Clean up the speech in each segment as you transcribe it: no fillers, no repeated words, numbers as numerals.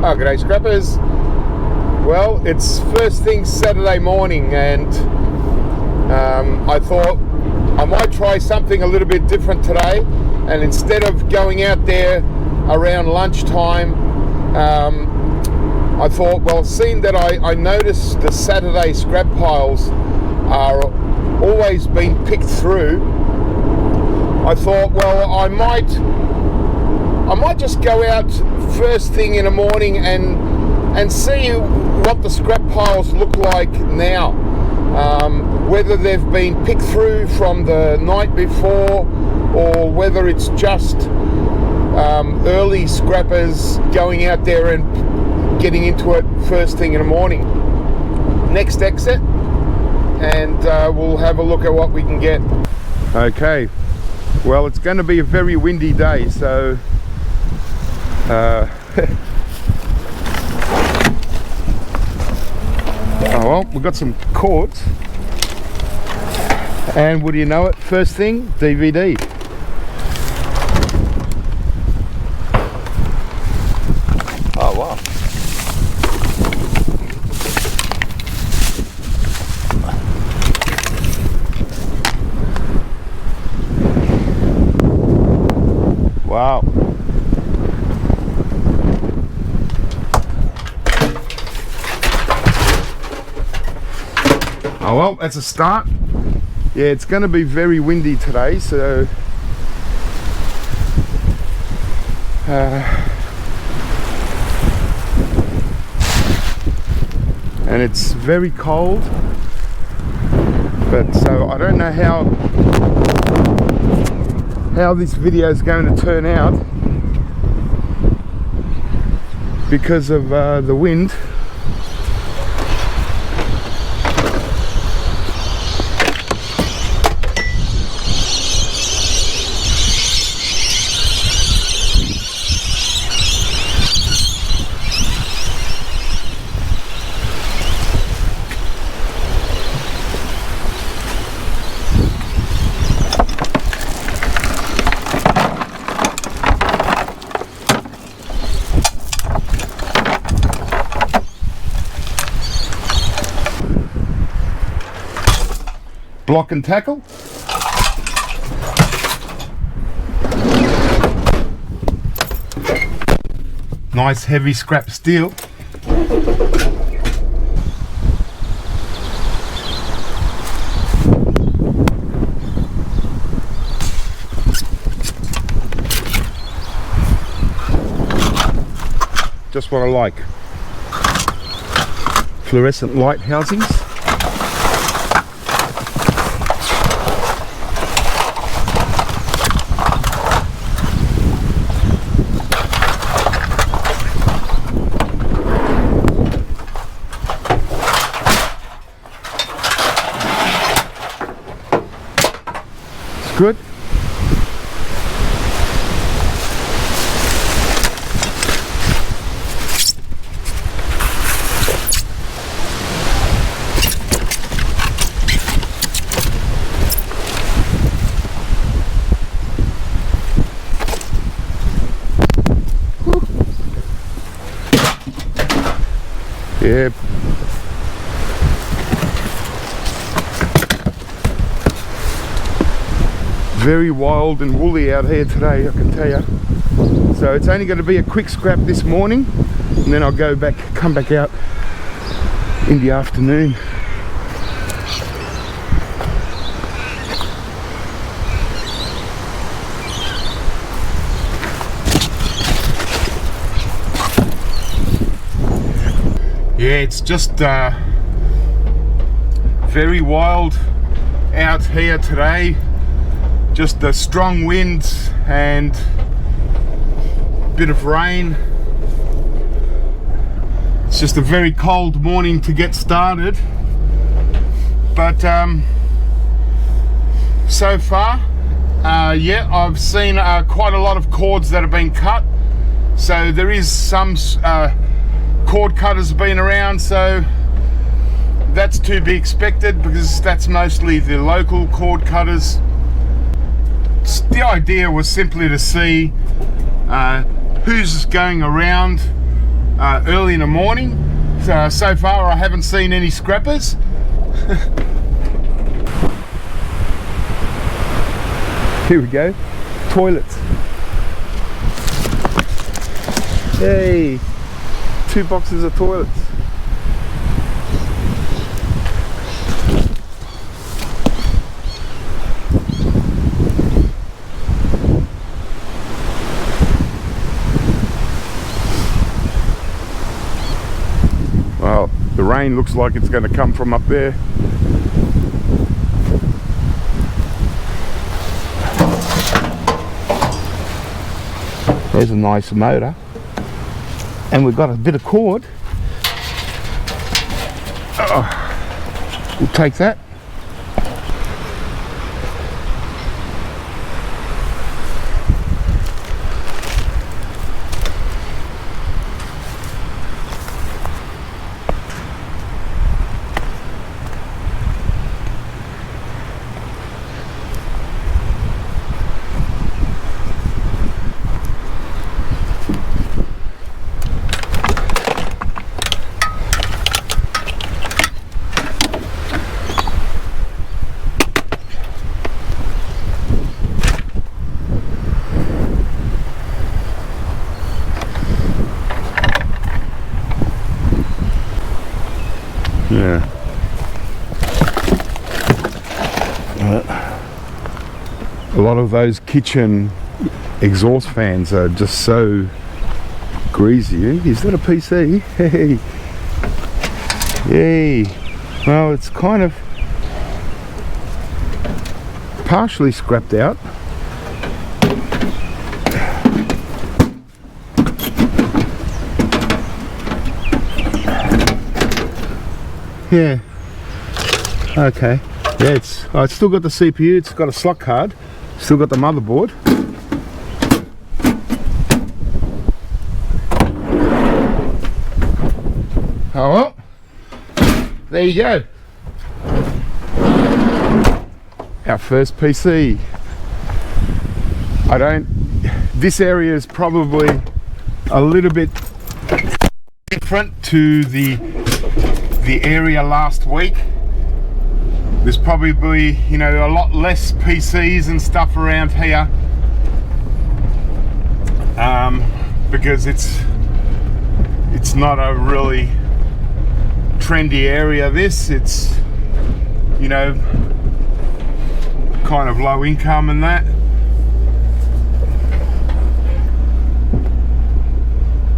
Oh, g'day scrappers. Well, it's first thing Saturday morning, and I thought I might try something a little bit different today, and instead of going out there around lunchtime, I thought, well, seeing that I noticed the Saturday scrap piles are always being picked through, I thought, well, I might just go out first thing in the morning and see what the scrap piles look like now, whether they've been picked through from the night before, or whether it's just early scrappers going out there and getting into it first thing in the morning. Next exit, and we'll have a look at what we can get. Okay, well, it's going to be a very windy day, so oh well, we've got some cords, and would you know it, first thing, DVD. Oh wow. Wow. Oh well, that's a start. Yeah, it's going to be very windy today, so and it's very cold, but so I don't know how this video is going to turn out because of the wind. Block and tackle. Nice heavy scrap steel. Just what I like. Fluorescent light housings. Good. Yeah. Very wild and woolly out here today, I can tell you. So it's only going to be a quick scrap this morning, and then I'll come back out in the afternoon. Yeah, it's just very wild out here today. Just the strong winds and a bit of rain. It's just a very cold morning to get started, but so far, yeah, I've seen quite a lot of cords that have been cut, so there is some cord cutters been around, so that's to be expected because that's mostly the local cord cutters. The idea was simply to see who's going around early in the morning. So far I haven't seen any scrappers. Here we go, toilets. Hey, 2 boxes of toilets. Well, the rain looks like it's going to come from up there. There's a nice motor, and we've got a bit of cord. We'll take that. Yeah. A lot of those kitchen exhaust fans are just so greasy. Is that a PC? Hey. Yay. Well, it's kind of partially scrapped out. Yeah. Okay. Yeah, it's still got the CPU, it's got a slot card, still got the motherboard. Oh well. There you go. Our first PC. This area is probably a little bit different to the area last week. There's probably, you know, a lot less PCs and stuff around here, because it's not a really trendy area. It's, you know, kind of low income and that.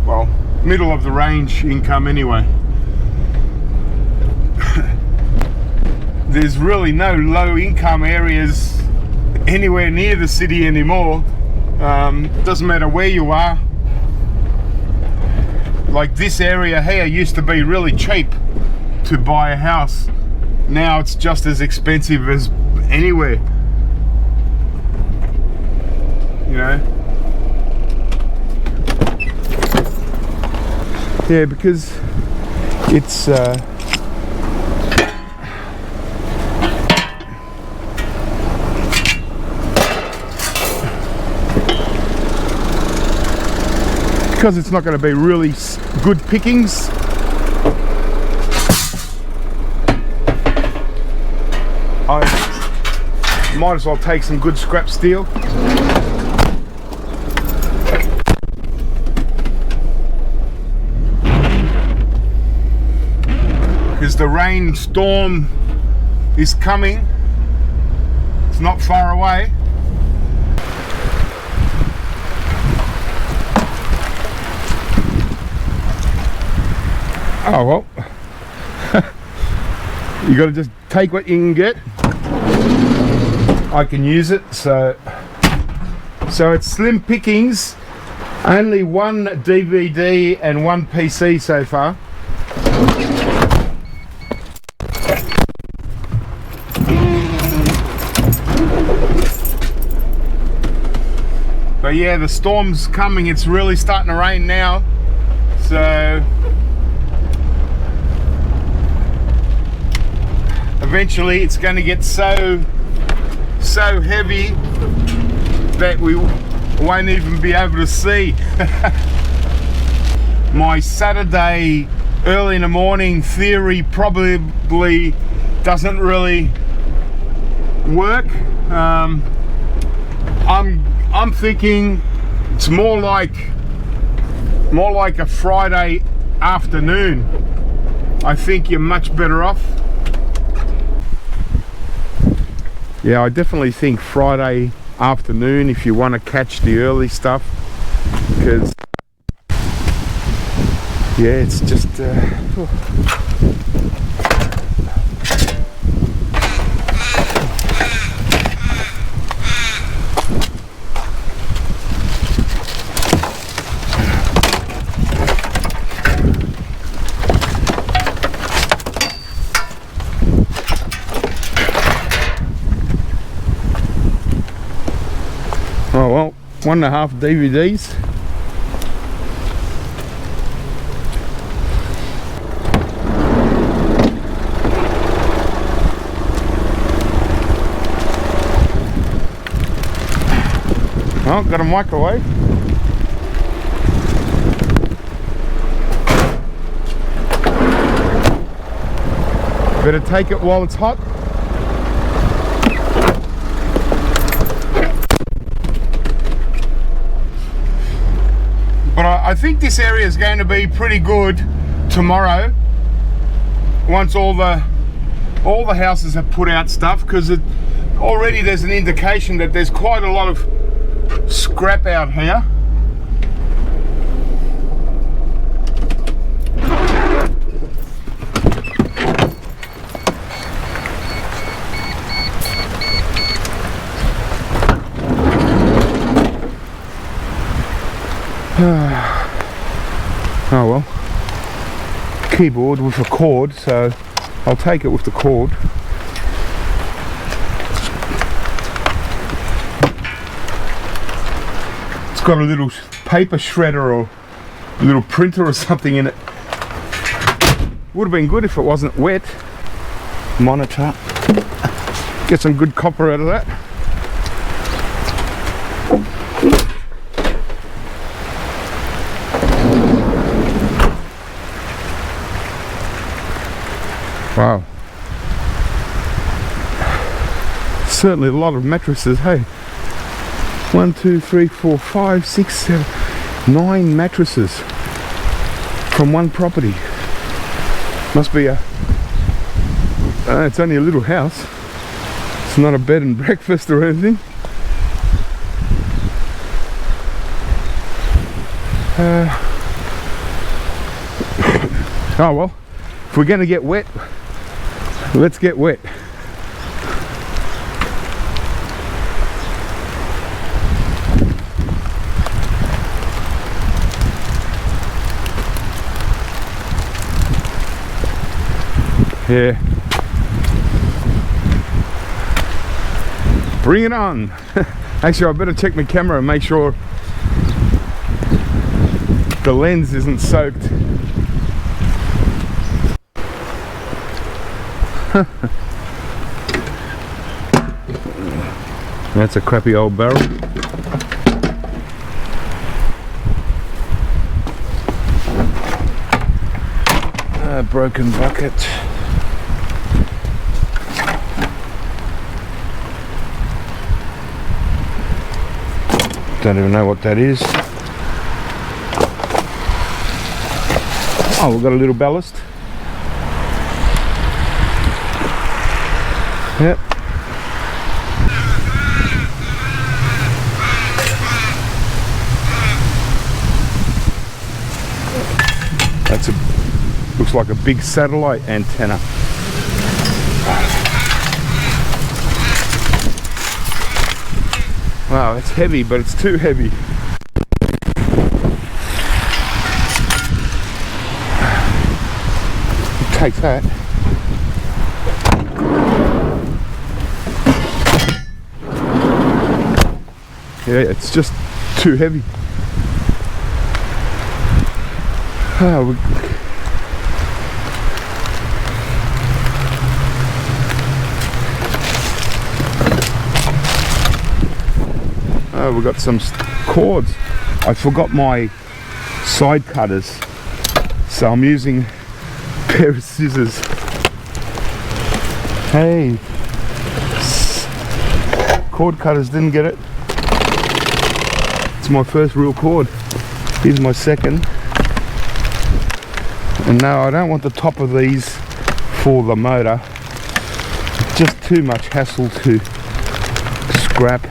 Well, middle of the range income anyway. There's really no low income areas anywhere near the city anymore. Doesn't matter where you are. Like this area here used to be really cheap to buy a house. Now it's just as expensive as anywhere. You know? Yeah, because it's because it's not going to be really good pickings. I might as well take some good scrap steel. Because the rainstorm is coming. It's not far away. Oh well, you got to just take what you can get. I can use it, so it's slim pickings. Only one DVD and one PC so far. But yeah, the storm's coming. It's really starting to rain now, so eventually it's going to get so heavy that we won't even be able to see. my Saturday early in the morning theory probably doesn't really work. I'm thinking it's more like a Friday afternoon. I think you're much better off. Yeah, I definitely think Friday afternoon if you want to catch the early stuff, because yeah, it's just oh well, 1.5 DVDs. Oh, got a microwave. Better take it while it's hot. But I think this area is going to be pretty good tomorrow once all the houses have put out stuff, because already there's an indication that there's quite a lot of scrap out here. Oh well, keyboard with a cord, so I'll take it with the cord. It's got a little paper shredder or a little printer or something in it. Would have been good if it wasn't wet. Monitor. Get some good copper out of that. Wow. Certainly a lot of mattresses, hey. 1, 2, 3, 4, 5, 6, 7, 9 mattresses from one property. Must be it's only a little house. It's not a bed and breakfast or anything. Oh well, if we're gonna get wet, let's get wet. Yeah. Bring it on. Actually, I better check my camera and make sure the lens isn't soaked. That's a crappy old barrel. A broken bucket. Don't even know what that is. Oh, we've got a little ballast. Yep. Looks like a big satellite antenna. Wow, it's heavy, but it's too heavy. Take that. Yeah, it's just too heavy. Oh, we've got some cords. I forgot my side cutters So I'm using a pair of scissors. Hey, cord cutters didn't get it. It's my first real cord. Here's my second. And no, I don't want the top of these for the motor. Just too much hassle to scrap.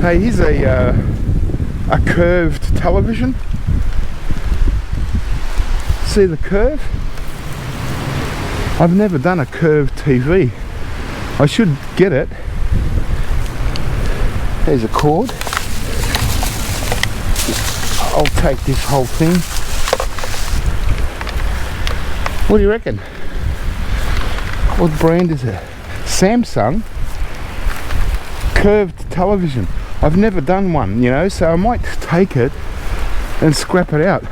Hey, here's a curved television. See the curve? I've never done a curved TV. I should get it. There's a cord. I'll take this whole thing. What do you reckon? What brand is it? Samsung curved television. I've never done one, you know, so I might take it and scrap it out.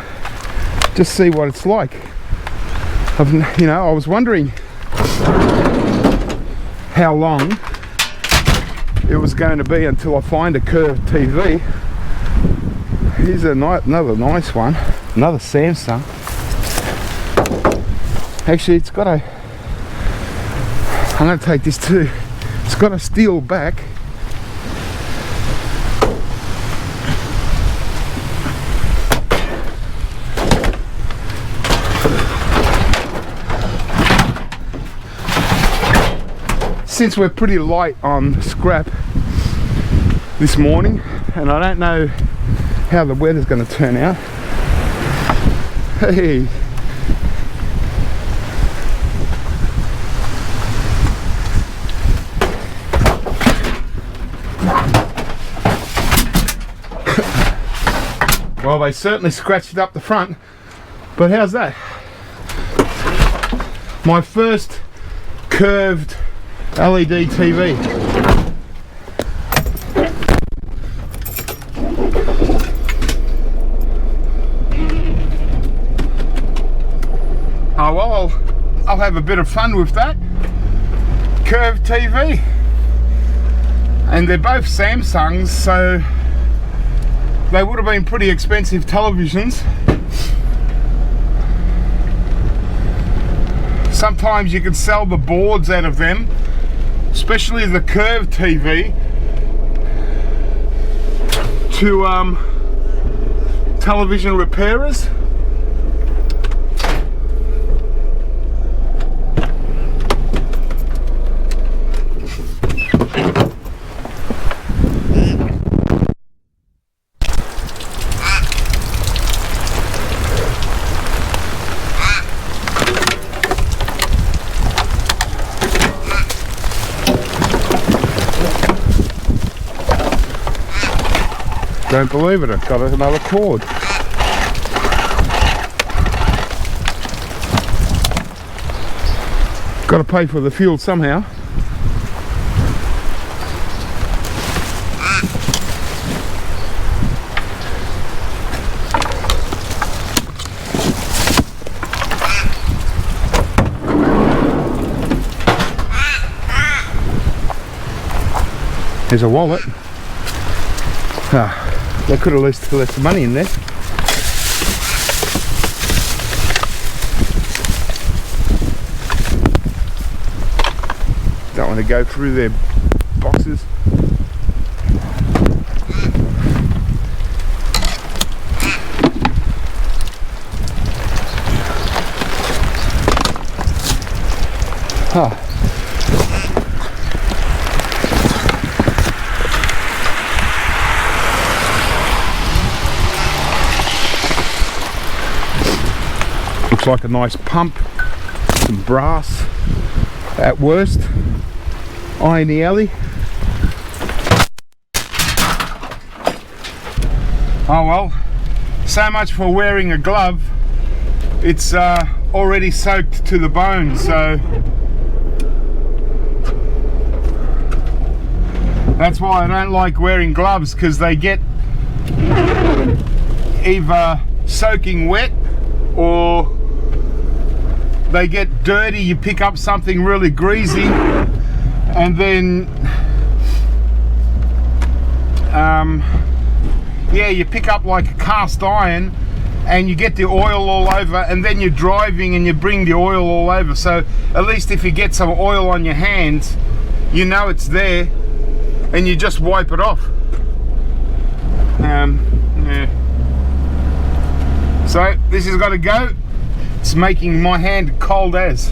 Just see what it's like. I was wondering how long it was going to be until I find a curved TV. Here's another nice one, another Samsung. Actually, it's got a, I'm going to take this too. It's got a steel back. Since we're pretty light on scrap this morning, and I don't know how the weather's going to turn out. Hey, well, they certainly scratched up the front, but how's that? My first curved LED TV. Oh well, I'll have a bit of fun with that. Curved TV. And they're both Samsungs, so they would have been pretty expensive televisions. Sometimes you can sell the boards out of them, especially the curved TV, to television repairers. Don't believe it, I've got another cord. Got to pay for the fuel somehow. There's a wallet. They could have left the money in there. Don't want to go through their boxes. Looks like a nice pump, some brass at worst, eye in the alley. Oh well, so much for wearing a glove. It's already soaked to the bone, so that's why I don't like wearing gloves, because they get either soaking wet or they get dirty. You pick up something really greasy and then yeah, you pick up like a cast iron and you get the oil all over, and then you're driving and you bring the oil all over. So at least if you get some oil on your hands, you know it's there and you just wipe it off. Yeah. So this has got to go. It's making my hand cold as.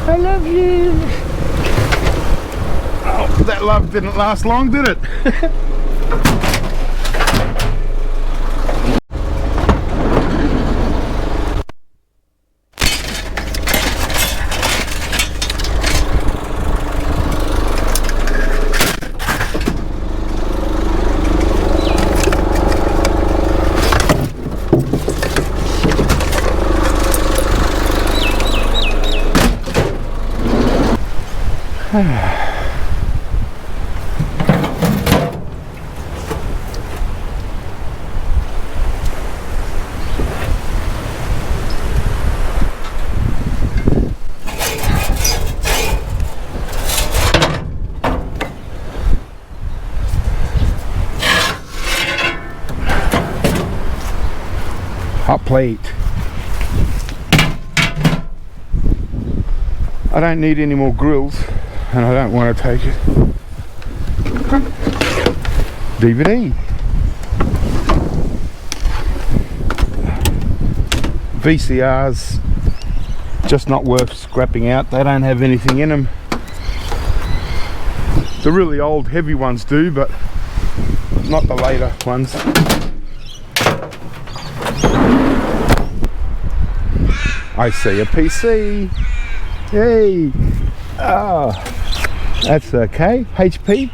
I love you. Oh, that love didn't last long, did it? Hot plate. I don't need any more grills, and I don't want to take it. DVD. VCRs, just not worth scrapping out. They don't have anything in them. The really old heavy ones do, but not the later ones. I see a PC. Yay! Oh, that's okay. HP.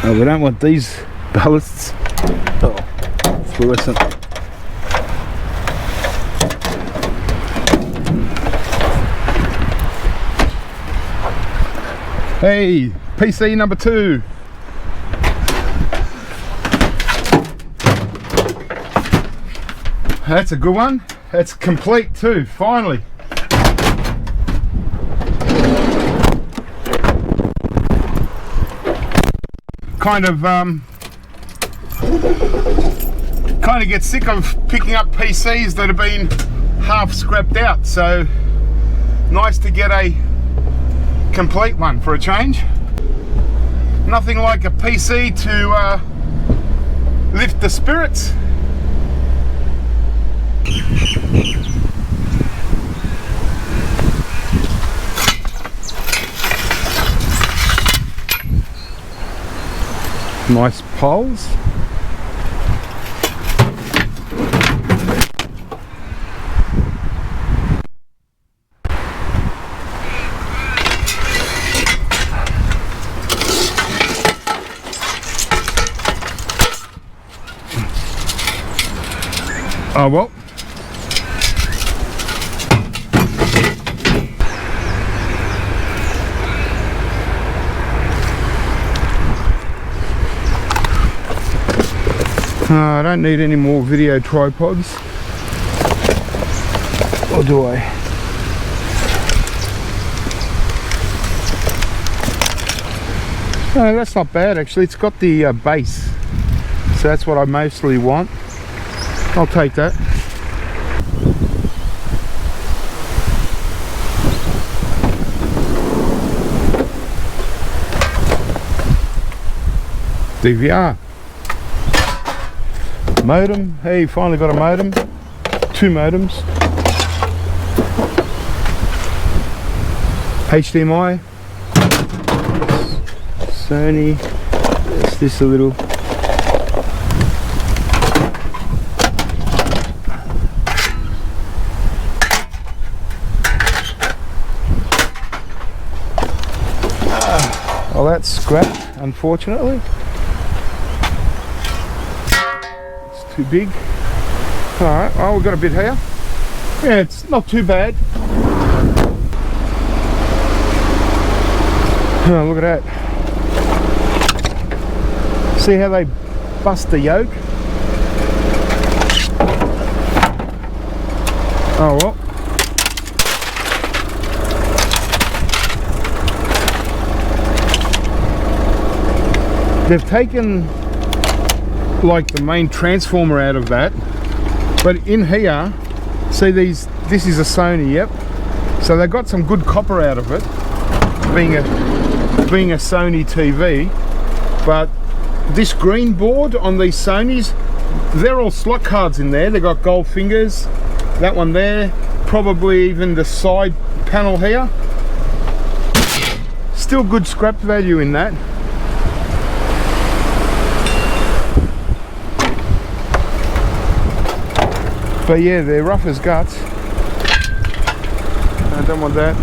Oh, we don't want these ballasts. Oh, fluorescent. Hey, PC number 2. That's a good one. That's complete too, finally. Kind of get sick of picking up PCs that have been half scrapped out, so nice to get a complete one for a change. Nothing like a PC to lift the spirits. Nice poles. Oh well. I don't need any more video tripods. Or do I? No, that's not bad actually. It's got the base. So that's what I mostly want. I'll take that. DVR. Modem. Hey, finally got a modem. 2 modems. HDMI. Sony. There's this a little. Well, that's scrapped, unfortunately. It's too big. Alright, well, we've got a bit here. Yeah, it's not too bad. Oh, look at that. See how they bust the yoke? Oh well. They've taken like the main transformer out of that, but in here, see these, this is a Sony, yep. So they got some good copper out of it, being a Sony TV, but this green board on these Sonys, they're all slot cards in there. They got gold fingers, that one there, probably even the side panel here. Still good scrap value in that. But yeah, they're rough as guts. I don't want that.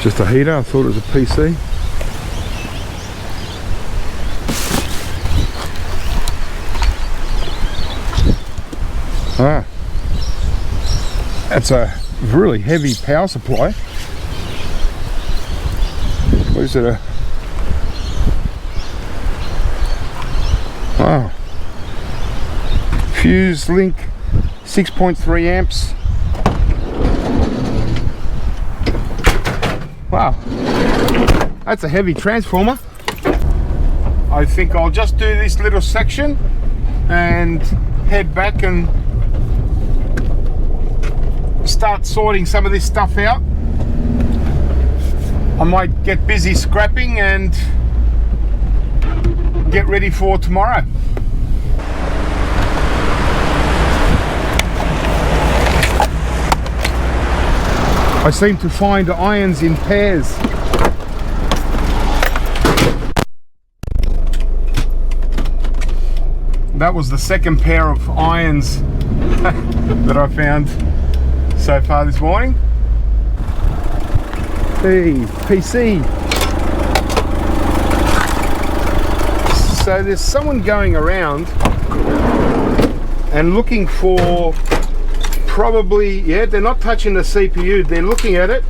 Just a heater, I thought it was a PC. Ah, that's a really heavy power supply. What is it? Wow. Fuse link, 6.3 amps. Wow, that's a heavy transformer. I think I'll just do this little section and head back and start sorting some of this stuff out. I might get busy scrapping and get ready for tomorrow. I seem to find irons in pairs. That was the second pair of irons that I found so far this morning. Hey, PC. So there's someone going around and looking for probably, yeah, they're not touching the CPU, they're looking at it.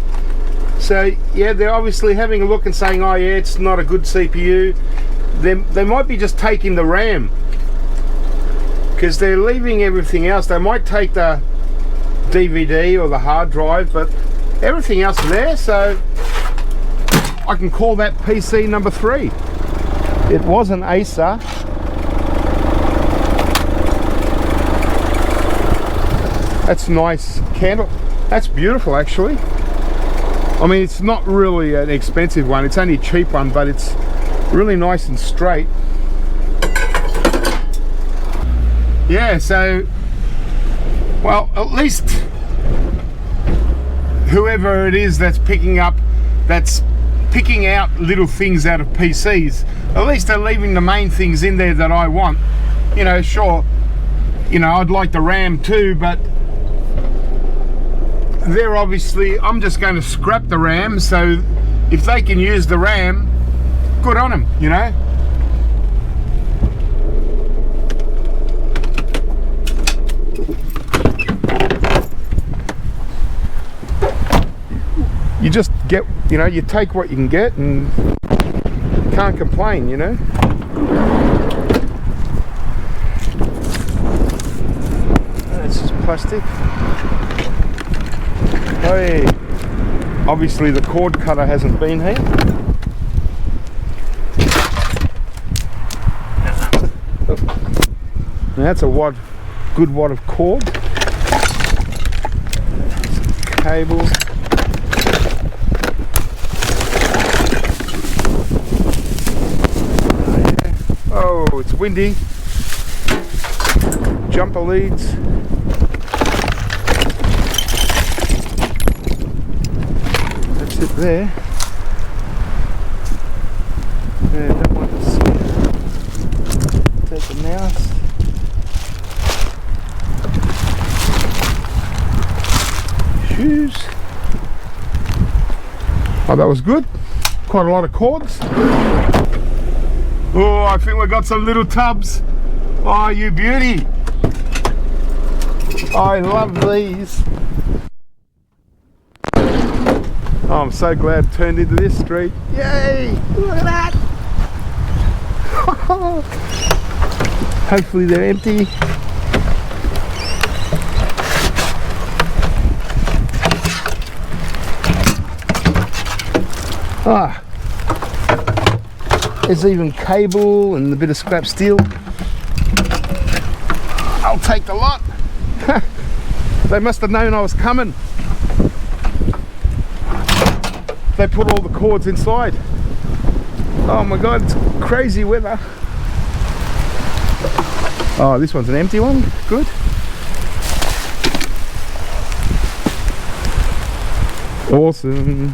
So yeah, they're obviously having a look and saying, oh yeah, it's not a good CPU. They might be just taking the RAM, because they're leaving everything else. They might take the DVD or the hard drive, but everything else is there, so I can call that PC number 3. It was an Acer. That's nice candle. That's beautiful actually. I mean, it's not really an expensive one, it's only a cheap one, but it's really nice and straight. Yeah, so, well, at least whoever it is that's picking out little things out of PCs, at least they're leaving the main things in there that I want. You know, sure, you know, I'd like the RAM too, but they're obviously, I'm just going to scrap the RAM, so if they can use the RAM, good on them, you know. You just get, you know, you take what you can get and can't complain, you know. That's just plastic. Hey, obviously the cord cutter hasn't been here. Now that's a good wad of cord. Cable. Oh, it's windy. Jumper leads. That's it there. Yeah, don't want to see it. Take the mouse. Shoes. Oh, that was good. Quite a lot of cords. Oh, I think we got some little tubs. Oh, you beauty. I love these. Oh, I'm so glad I turned into this street. Yay! Look at that! Hopefully they're empty. Ah, there's even cable and a bit of scrap steel. I'll take the lot. They must have known I was coming. They put all the cords inside. Oh my god, it's crazy weather. Oh, this one's an empty one. Good. Awesome.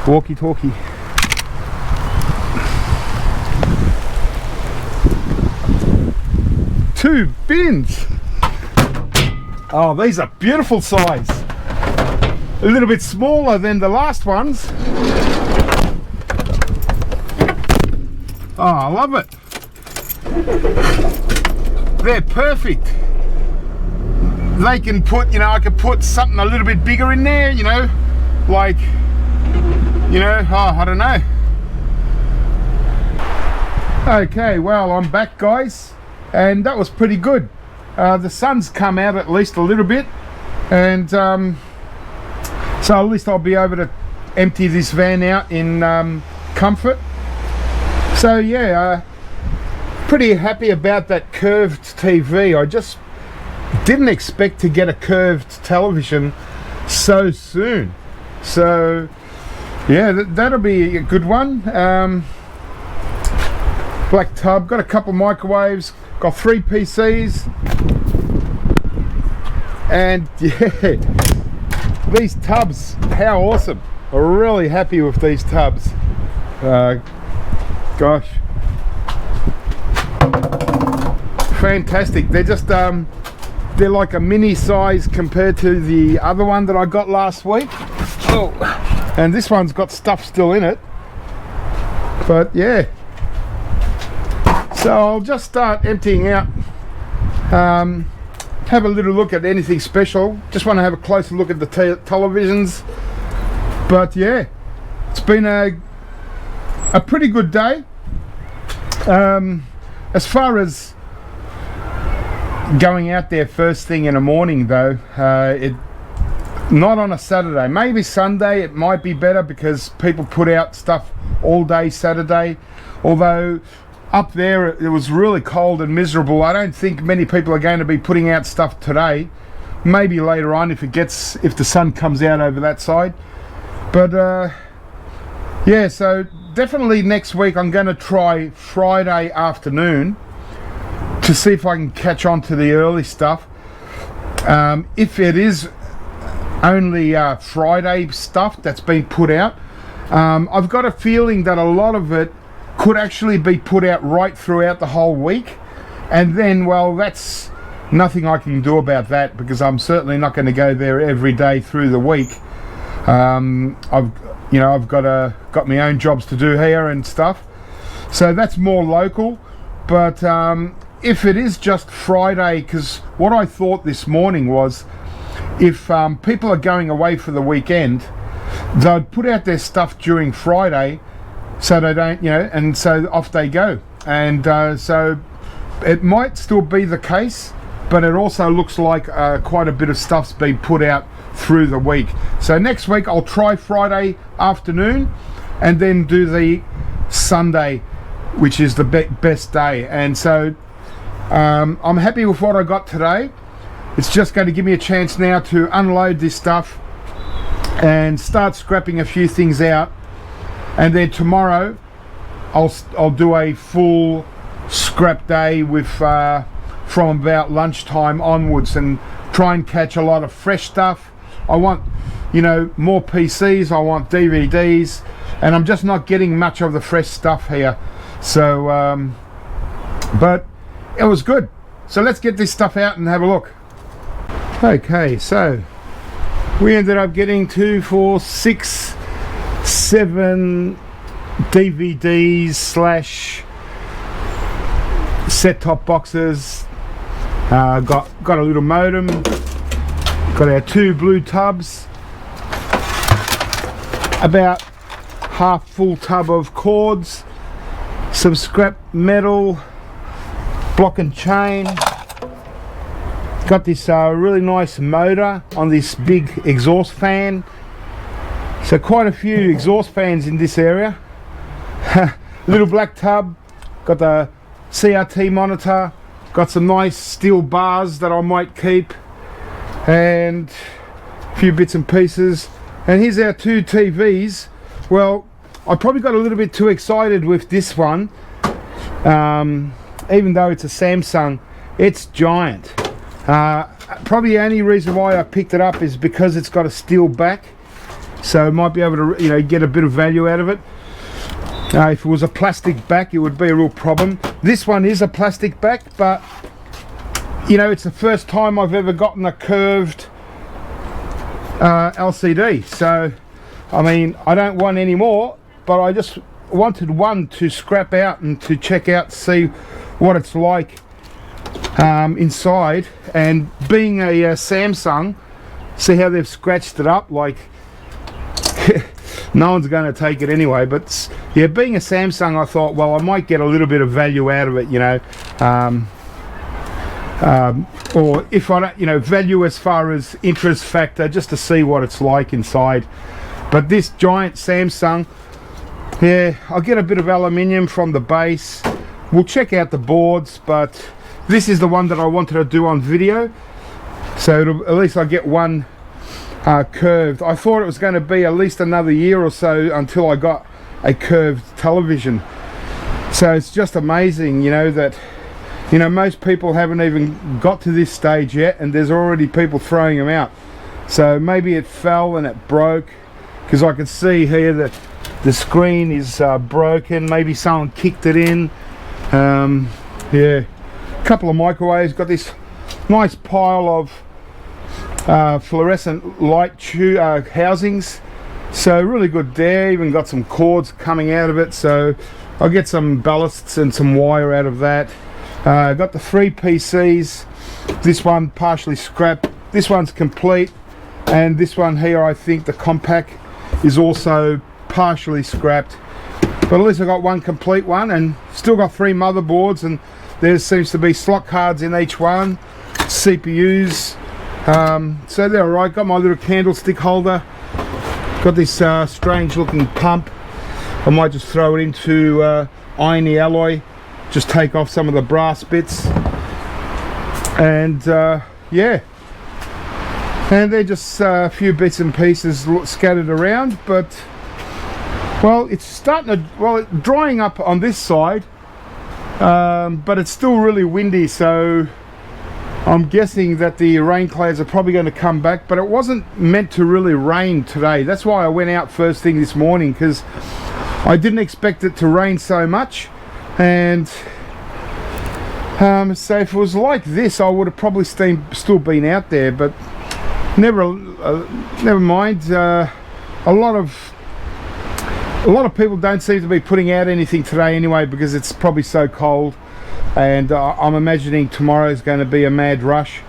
Walkie-talkie. Two bins. Oh, these are beautiful size. A little bit smaller than the last ones. Oh, I love it. They're perfect. They can put, you know, I could put something a little bit bigger in there, you know, like, you know, oh, I don't know. Okay, well, I'm back, guys, and that was pretty good. The sun's come out at least a little bit, and so at least I'll be able to empty this van out in comfort. So yeah, pretty happy about that curved TV. I just didn't expect to get a curved television so soon. So yeah, that'll be a good one. Black tub, got a couple microwaves, got 3 PCs, and yeah, these tubs, how awesome. I'm really happy with these tubs. Gosh, fantastic. They're just they're like a mini size compared to the other one that I got last week. Oh, and this one's got stuff still in it, but yeah. So I'll just start emptying out, have a little look at anything special. Just want to have a closer look at the televisions. But yeah, it's been a pretty good day. As far as going out there first thing in the morning though, not on a Saturday. Maybe Sunday it might be better because people put out stuff all day Saturday. Although up there it was really cold and miserable. I don't think many people are going to be putting out stuff today. Maybe later on if the sun comes out over that side. But yeah, so definitely next week I'm going to try Friday afternoon to see if I can catch on to the early stuff. If it is only Friday stuff that's been put out, I've got a feeling that a lot of it could actually be put out right throughout the whole week, and then, well, that's nothing I can do about that because I'm certainly not going to go there every day through the week. I've got my own jobs to do here and stuff, so that's more local. But if it is just Friday, because what I thought this morning was if people are going away for the weekend, they'd put out their stuff during Friday so they don't, you know, and so off they go. And so it might still be the case, but it also looks like quite a bit of stuff's been put out through the week. So next week I'll try Friday afternoon and then do the Sunday, which is the best day. And so I'm happy with what I got today. It's just going to give me a chance now to unload this stuff and start scrapping a few things out, and then tomorrow I'll do a full scrap day with from about lunchtime onwards and try and catch a lot of fresh stuff. I want, you know, more PCs, I want DVDs, and I'm just not getting much of the fresh stuff here. So but it was good. So let's get this stuff out and have a look. Okay, so we ended up getting 2, 4, 6, 7 DVDs slash set-top boxes. Got a little modem. Got our 2 blue tubs. About half full tub of cords. Some scrap metal, block and chain. Got this really nice motor on this big exhaust fan. So quite a few exhaust fans in this area. Little black tub. Got the CRT monitor. Got some nice steel bars that I might keep. And a few bits and pieces. And here's our 2 TVs. Well, I probably got a little bit too excited with this one. Even though it's a Samsung, it's giant. Probably the only reason why I picked it up is because it's got a steel back, so I might be able to, you know, get a bit of value out of it. If it was a plastic back, it would be a real problem. This one is a plastic back, but you know, it's the first time I've ever gotten a curved LCD. So I mean, I don't want any more, but I just wanted one to scrap out and to check out, see what it's like inside. And being a Samsung, see how they've scratched it up, like no one's going to take it anyway. But yeah, being a Samsung, I thought, well, I might get a little bit of value out of it, you know, or if I don't, you know, value as far as interest factor, just to see what it's like inside. But this giant Samsung, yeah, I'll get a bit of aluminium from the base. We'll check out the boards, but this is the one that I wanted to do on video, so at least I get one curved. I thought it was going to be at least another year or so until I got a curved television. So it's just amazing, you know, that, you know, most people haven't even got to this stage yet and there's already people throwing them out. So maybe it fell and it broke, because I can see here that the screen is broken. Maybe someone kicked it in. Yeah, a couple of microwaves. Got this nice pile of fluorescent light housings, so really good there. Even got some cords coming out of it, so I'll get some ballasts and some wire out of that. Got the 3 PCs. This one partially scrapped, this one's complete, and this one here, I think the compact, is also partially scrapped. But at least I got one complete one, and still got 3 motherboards, and there seems to be slot cards in each one, CPUs. So they're alright. Got my little candlestick holder. Got this strange looking pump. I might just throw it into irony alloy, just take off some of the brass bits, and yeah, and they're just a few bits and pieces scattered around. But well, it's starting to, well, it's drying up on this side, but it's still really windy, so I'm guessing that the rain clouds are probably going to come back. But it wasn't meant to really rain today. That's why I went out first thing this morning, because I didn't expect it to rain so much. And so if it was like this, I would have probably still been out there, but never mind. A lot of people don't seem to be putting out anything today anyway, because it's probably so cold, and I'm imagining tomorrow is going to be a mad rush.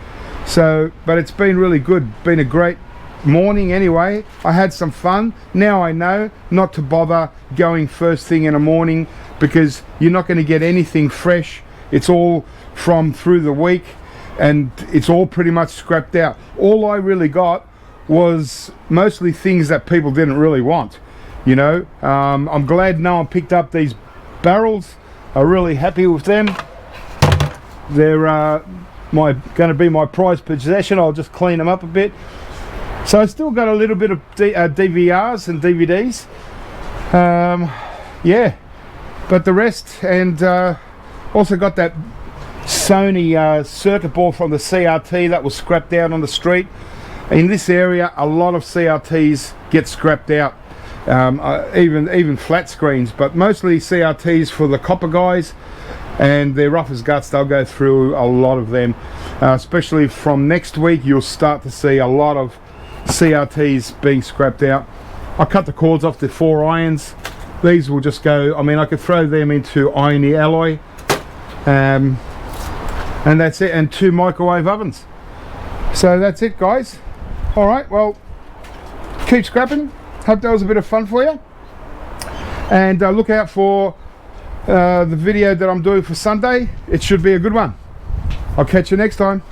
So, but it's been really good, been a great morning anyway. I had some fun. Now I know not to bother going first thing in the morning, because you're not going to get anything fresh. It's all from through the week, and it's all pretty much scrapped out. All I really got was mostly things that people didn't really want, you know. I'm glad no one picked up these barrels. I'm really happy with them. They're going to be my prized possession. I'll just clean them up a bit. So I still got a little bit of DVRs and DVDs, yeah, but the rest, and also got that Sony circuit board from the CRT that was scrapped out on the street. In this area, a lot of CRTs get scrapped out, even flat screens, but mostly CRTs for the copper guys. and they're rough as guts. They'll go through a lot of them, especially from next week. You'll start to see a lot of CRTs being scrapped out. I cut the cords off to 4 irons. These will just go, I mean, I could throw them into irony alloy, and that's it, and 2 microwave ovens. So that's it, guys. All right, well, keep scrapping. Hope that was a bit of fun for you, and look out for the video that I'm doing for Sunday. It should be a good one. I'll catch you next time.